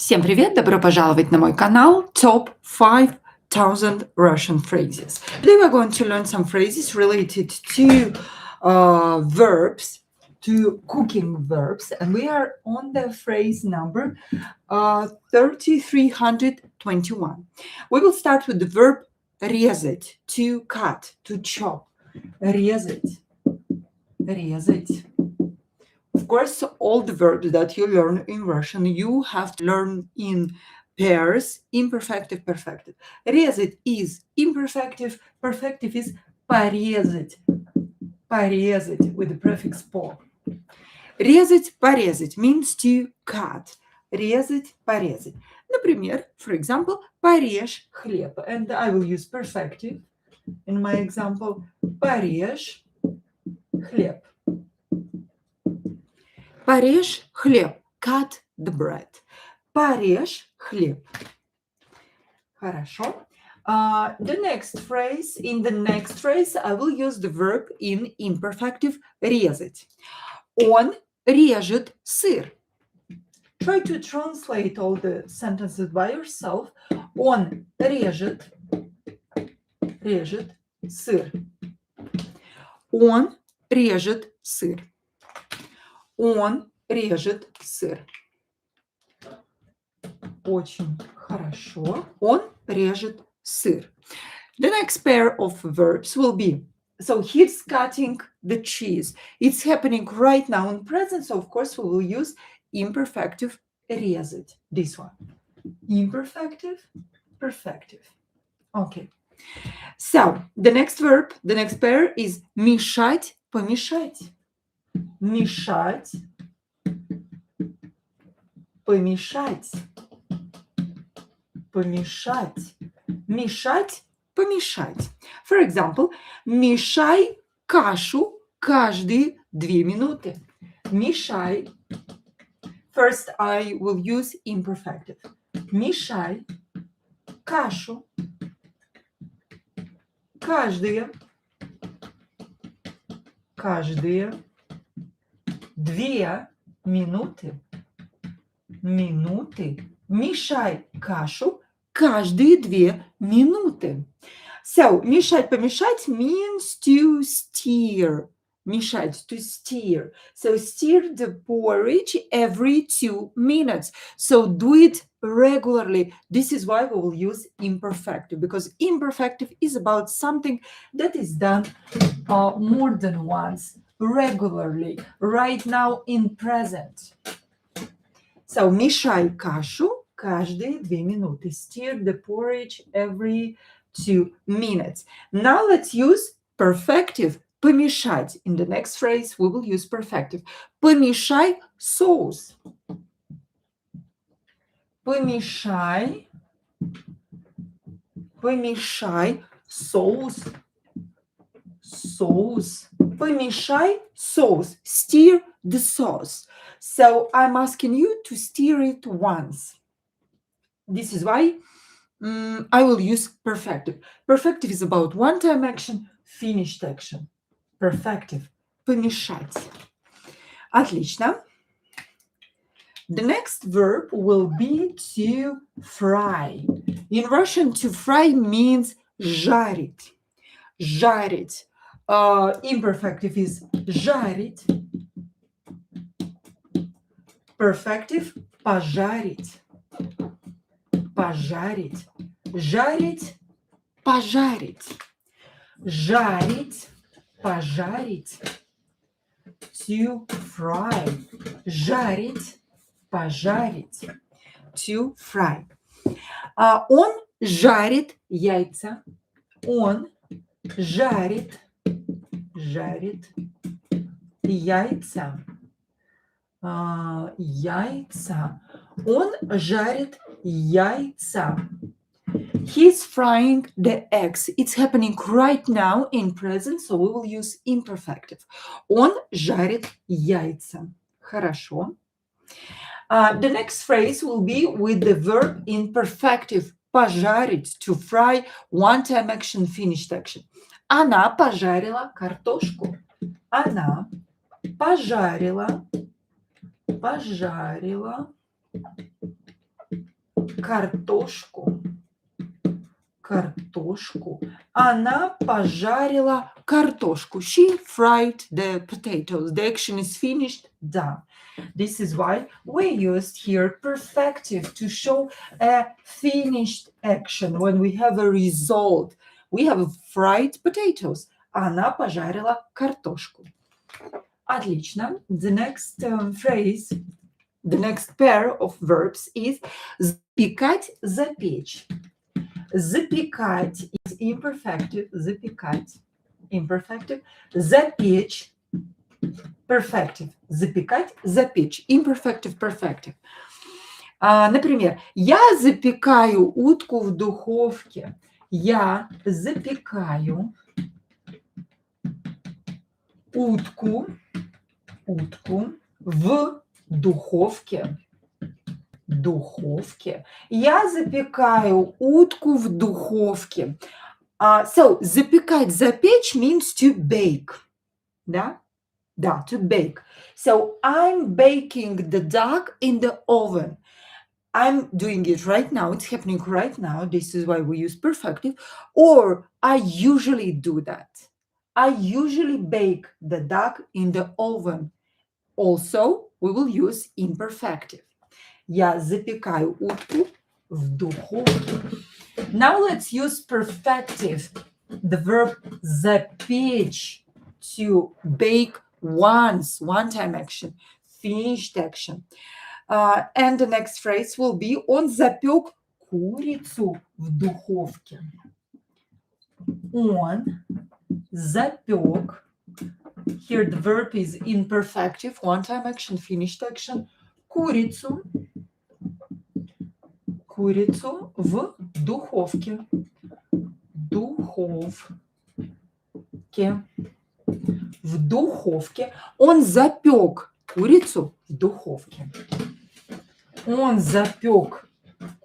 Всем привет! Добро пожаловать на мой канал Top 5000 Russian Phrases. Today we're going to learn some phrases related to verbs, to cooking verbs, and we are on the phrase number 3321. We will start with the verb резать, to cut, to chop. Резать, резать. Of course, all the verbs that you learn in Russian, you have to learn in pairs, imperfective, perfective. Резать is imperfective, perfective is порезать, порезать with the prefix по. Резать, порезать means to cut. Резать, порезать. Например, for example, порежь хлеб. And I will use perfective in my example. Порежь хлеб. Порежь хлеб. Cut the bread. Порежь хлеб. Хорошо. The next phrase, in the next phrase, I will use the verb in imperfective резать. Он режет сыр. Try to translate all the sentences by yourself. Он режет сыр. Он режет сыр. Он режет сыр. Очень хорошо. Он режет сыр. The next pair of verbs will be, so he's cutting the cheese. It's happening right now in present, so of course we will use imperfective резать. This one. Imperfective, perfective. Okay. So, the next verb, the next pair is мешать, помешать. Мешать, помешать, помешать, мешать, помешать. For example, мешай кашу каждые 2 минуты. Мешай. First, I will use imperfective. Мешай кашу каждые 2 минуты. Мешай кашу каждые 2 минуты. So, мешать, помешать means to stir. Мешать, to stir. So, stir the porridge every 2 minutes. So, do it regularly. This is why we will use imperfective, because imperfective is about something that is done more than once. Regularly, right now in present. So, мешай кашу каждые 2 минуты. Stir the porridge every 2 minutes. Now let's use perfective. Помешать. In the next phrase, we will use perfective. Помешай соус. Помешай соус. Помешай sauce. Stir the sauce. So I'm asking you to stir it once. This is why I will use perfective. Perfective is about one-time action, finished action. Perfective. Помешать. Отлично. The next verb will be to fry. In Russian, to fry means жарить. Жарить. Imperfective is жарить. Perfective – пожарить. Пожарить. Жарить – пожарить. Жарить – пожарить. To fry. Жарить – пожарить. To fry. Он жарит яйца. Он жарит яйца. Яйца. Он жарит яйца. He's frying the eggs. It's happening right now in present, so we will use imperfective. Он жарит яйца. Хорошо. The next phrase will be with the verb in perfective. Пожарить, to fry, one-time action, finished action. Она пожарила картошку. Она пожарила картошку. Она пожарила картошку. She fried the potatoes. The action is finished, done. This is why we used here perfective to show a finished action when we have a result. We have fried potatoes. Она пожарила картошку. Отлично. The next phrase, the next pair of verbs is запекать, запечь. Запекать is imperfective, запекать, imperfective, запечь, perfective, запекать, запечь, imperfective, perfective. Например, я запекаю утку в духовке. Я запекаю утку в духовке. Я запекаю утку в духовке. So, запекать, запечь means to bake. Да? Да, to bake. So, I'm baking the duck in the oven. I'm doing it right now. It's happening right now. This is why we use perfective. Or, I usually do that. I usually bake the duck in the oven. Also, we will use imperfective. Я запекаю утку в духовке. Now let's use perfective. The verb запечь, to bake once, one-time action, finished action. And the next phrase will be он запек курицу в духовке. Он запек. Here the verb is imperfective, one-time action, finished action. Курицу в духовке. В духовке. Он запек курицу в духовке. Он запек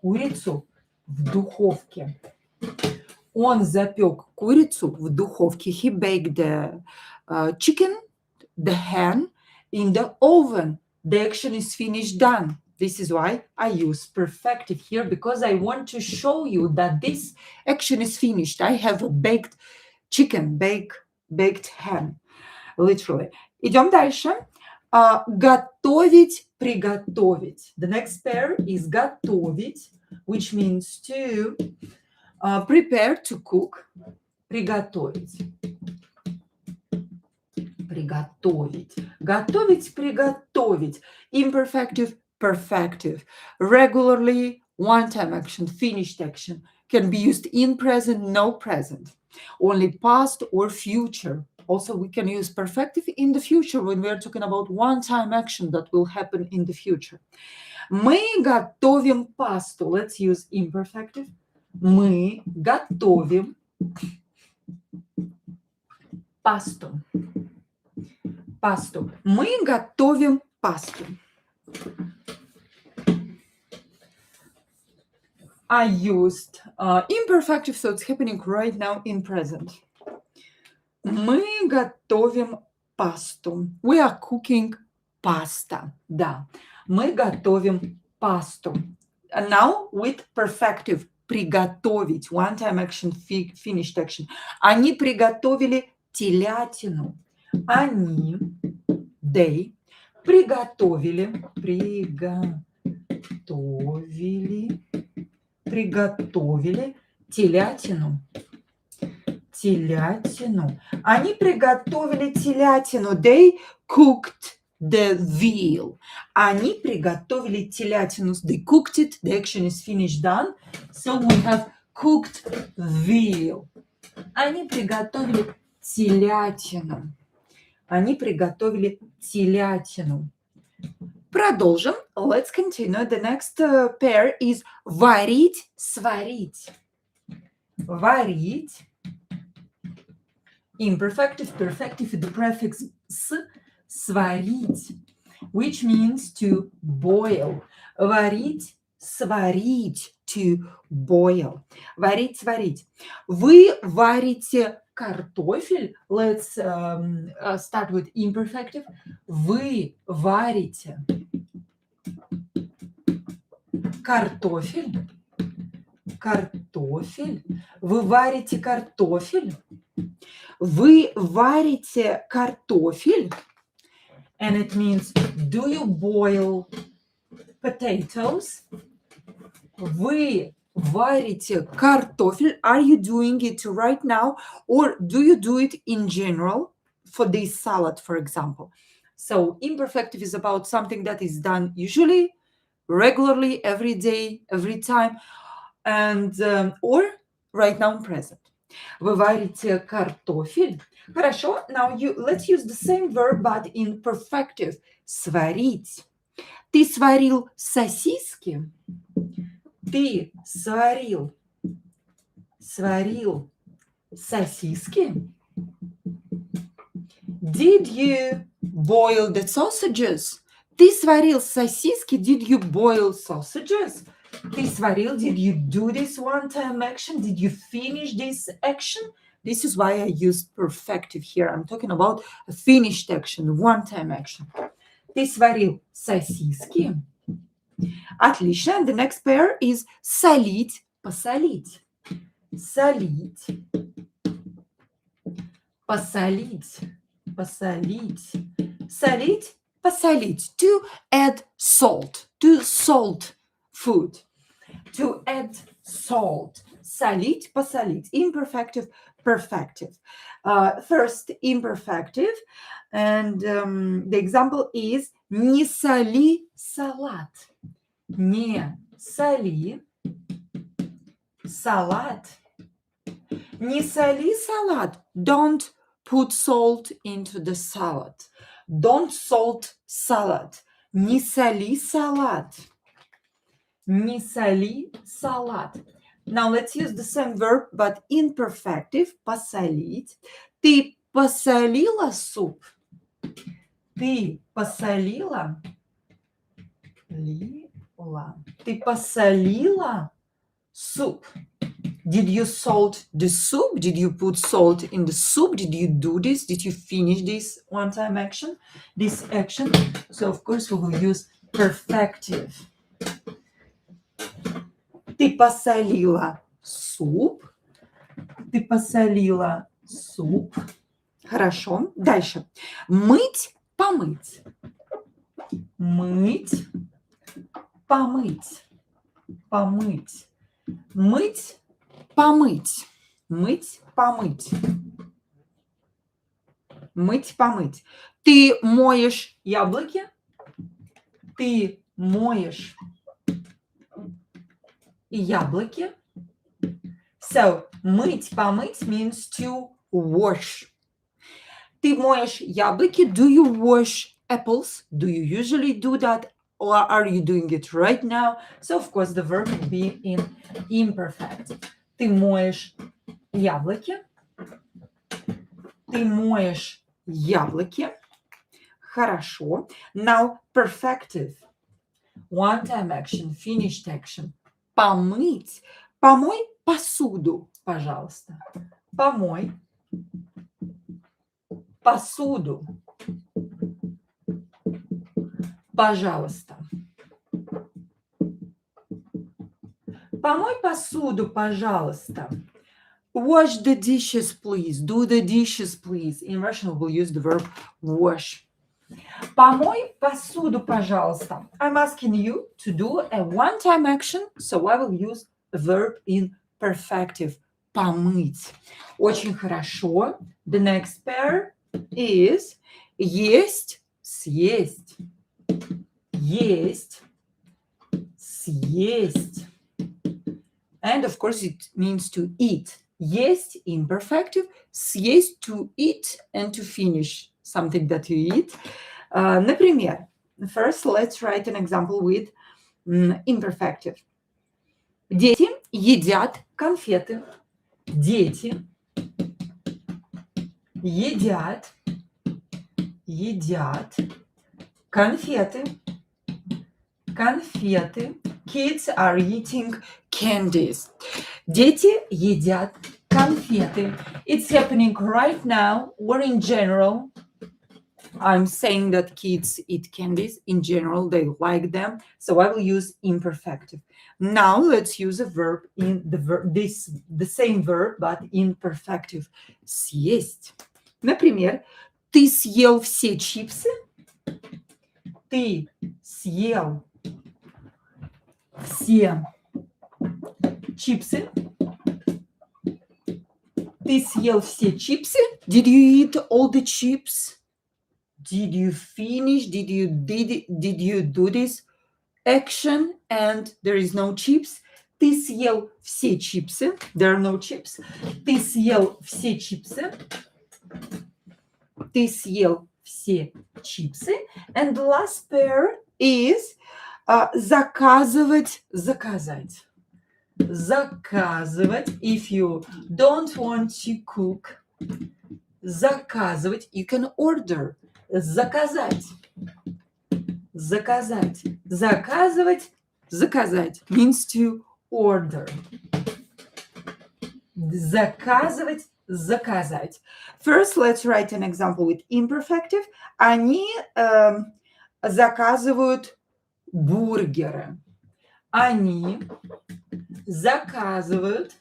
курицу в духовке. Он запек курицу в духовке. He baked the chicken, the hen, in the oven. The action is finished, done. This is why I use perfective here, because I want to show you that this action is finished. I have a baked chicken, baked hen, literally. Идем дальше. Готовить, приготовить. The next pair is готовить, which means to prepare, to cook. Приготовить. Приготовить. Готовить, приготовить. Imperfective, perfective. Regularly, one-time action, finished action. Can be used in present, no present. Only past or future. Also, we can use perfective in the future when we are talking about one-time action that will happen in the future. Мы готовим пасту. Let's use imperfective. Мы готовим пасту. Пасту. Мы готовим пасту. I used imperfective, so it's happening right now in present. Мы готовим пасту. We are cooking pasta. Да, мы готовим пасту. And now with perfective. Приготовить. One-time action, finished action. Они приготовили телятину. Они, they, приготовили телятину. Они приготовили телятину. They cooked the veal. Они приготовили телятину. They cooked it. The action is finished, done. So we have cooked veal. Они приготовили телятину. Они приготовили телятину. Продолжим. Let's continue. The next pair is варить, сварить. Варить. Imperfective, perfective, the prefix с, сварить, which means to boil. Варить, сварить, to boil. Варить, сварить. Вы варите картофель. Let's start with imperfective. Вы варите картофель. Картофель. Вы варите картофель. Вы варите картофель. And it means, do you boil potatoes? Вы варите картофель. Are you doing it right now? Or do you do it in general for this salad, for example? So imperfective is about something that is done usually, regularly, every day, every time, and or right now in present. Вы варите картофель. Хорошо. Now let's use the same verb, but in perfective. Сварить. Ты сварил сосиски? Ты сварил сосиски? Did you boil the sausages? Ты сварил сосиски? Did you boil sausages? Ты сварил? Did you do this one-time action? Did you finish this action? This is why I used perfective here. I'm talking about a finished action, one-time action. Ты сварил сосиски? Отлично. And the next pair is солить, посолить. Солить. Посолить. Посолить. Солить, посолить. To add salt. To salt food. To add salt. Солить, посолить. Imperfective, perfective. First, imperfective. And the example is не соли салат. Не соли салат. Не соли салат. Don't put salt into the salad. Don't salt salad. Не соли салат. Не соли салат. Now let's use the same verb, but imperfective. Посолить. Ты посолила суп? Ты посолила? Ты посолила суп? Did you salt the soup? Did you put salt in the soup? Did you do this? Did you finish this one-time action? This action? So, of course, we will use perfective. Ты посолила суп? Ты посолила суп? Хорошо. Дальше. Мыть, помыть. Мыть, помыть. Помыть. Мыть, помыть. Мыть, помыть. Мыть, помыть. Ты моешь яблоки? Ты моешь яблоки? So, мыть, помыть means to wash. Ты моешь яблоки? Do you wash apples? Do you usually do that? Or are you doing it right now? So, of course, the verb will be in imperfect. Ты моешь яблоки? Ты моешь яблоки? Хорошо. Now, perfective. One-time action, finished action. Помыть. Помой посуду, пожалуйста. Помой посуду. Пожалуйста. Помой посуду, пожалуйста. Wash the dishes, please. Do the dishes, please. In Russian, we'll use the verb wash. Помой посуду, пожалуйста. I'm asking you to do a one-time action, so I will use a verb in perfective. Помыть. Очень хорошо. The next pair is есть, съесть. Есть, съесть. And of course it means to eat. Есть, imperfective. Съесть, to eat and to finish something that you eat. Например, first let's write an example with imperfective. Дети едят конфеты. Дети едят конфеты. Конфеты. Kids are eating candies. Дети едят конфеты. It's happening right now or in general. I'm saying that kids eat candies. In general, they like them. So I will use imperfective. Now let's use a verb in the same verb, but in perfective. Съесть. Например, ты съел все чипсы. Ты съел все чипсы. Ты съел все чипсы? Did you eat all the chips? Did you finish? Did you do this action and there is no chips? Ты съел все чипсы. There are no chips. Ты съел все чипсы. Ты съел все чипсы. And the last pair is заказывать, заказать. Заказывать. If you don't want to cook, заказывать, you can order. Заказать. Заказать. Заказывать, заказать means to order. Заказывать, заказать. First, let's write an example with imperfective. Они заказывают бургеры. Они заказывают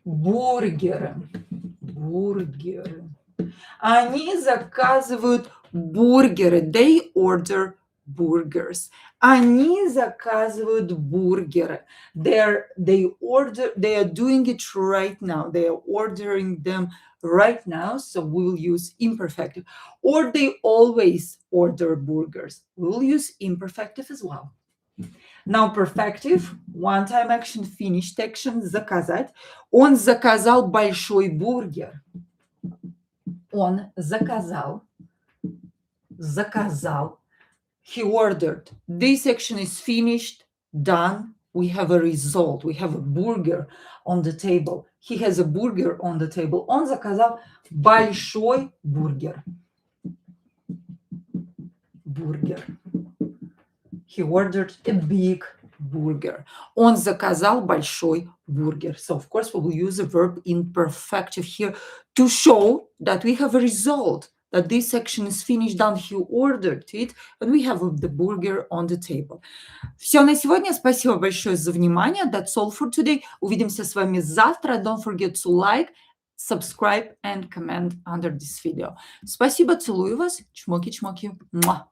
бургеры. Бургеры. Они заказывают бургеры. They order burgers. Они заказывают бургеры. They are doing it right now. They are ordering them right now. So we will use imperfective. Or they always order burgers. We will use imperfective as well. Now perfective, one-time action, finished action, заказать. Он заказал большой бургер. Он заказал. Заказал. He ordered. This action is finished, done. We have a result. We have a burger on the table. He has a burger on the table. Он заказал большой бургер. Бургер. He ordered a big burger. Он заказал большой бургер. So, of course, we will use the verb imperfective here to show that we have a result, that this action is finished, done, he ordered it, and we have the burger on the table. Все на сегодня. Спасибо большое за внимание. That's all for today. Увидимся с вами завтра. Don't forget to like, subscribe, and comment under this video. Спасибо, целую вас. Чмоки-чмоки. Муа.